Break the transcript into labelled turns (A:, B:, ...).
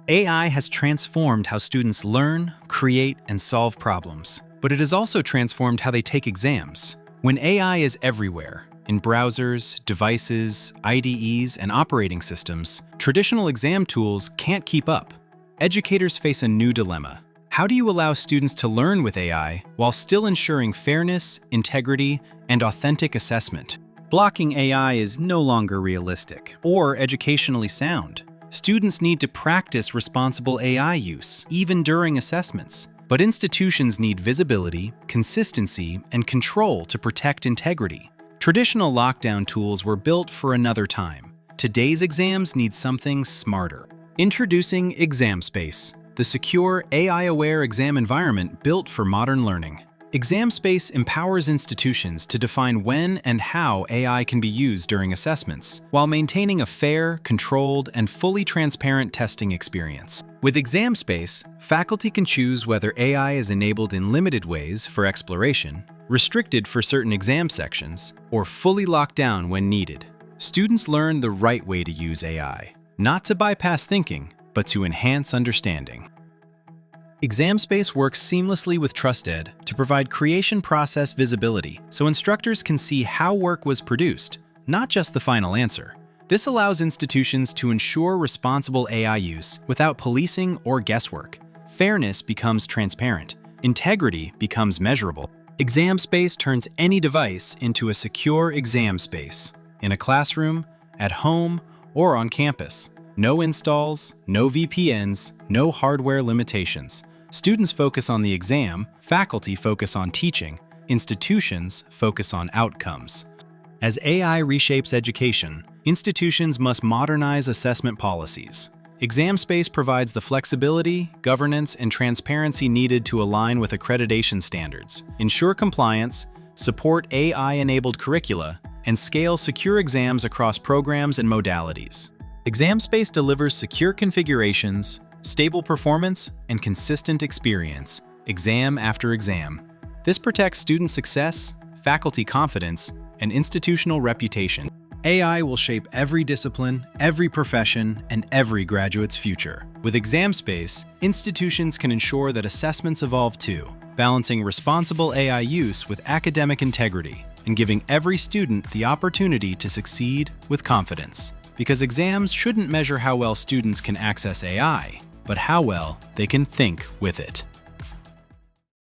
A: AI has transformed how students learn, create, and solve problems, but it has also transformed how they take exams. When AI is everywhere, in browsers, devices, IDEs, and operating systems, traditional exam tools can't keep up. Educators face a new dilemma. How do you allow students to learn with AI while still ensuring fairness, integrity, and authentic assessment? Blocking AI is no longer realistic or educationally sound. Students need to practice responsible AI use, even during assessments. But institutions need visibility, consistency, and control to protect integrity. Traditional lockdown tools were built for another time. Today's exams need something smarter. Introducing Examspace, the secure, AI-aware exam environment built for modern learning. Examspace empowers institutions to define when and how AI can be used during assessments, while maintaining a fair, controlled, and fully transparent testing experience. With Examspace, faculty can choose whether AI is enabled in limited ways for exploration, restricted for certain exam sections, or fully locked down when needed. Students learn the right way to use AI, not to bypass thinking, but to enhance understanding. Examspace works seamlessly with TrustEd to provide creation process visibility so instructors can see how work was produced, not just the final answer. This allows institutions to ensure responsible AI use without policing or guesswork. Fairness becomes transparent. Integrity becomes measurable. Examspace turns any device into a secure exam space, in a classroom, at home, or on campus. No installs, no VPNs, no hardware limitations. Students focus on the exam, faculty focus on teaching, institutions focus on outcomes. As AI reshapes education, institutions must modernize assessment policies. Examspace provides the flexibility, governance, and transparency needed to align with accreditation standards, ensure compliance, support AI-enabled curricula, and scale secure exams across programs and modalities. Examspace delivers secure configurations, stable performance, and consistent experience, exam after exam. This protects student success, faculty confidence, and institutional reputation. AI will shape every discipline, every profession, and every graduate's future. With Examspace, institutions can ensure that assessments evolve too, balancing responsible AI use with academic integrity and giving every student the opportunity to succeed with confidence. Because exams shouldn't measure how well students can access AI, but how well they can think with it.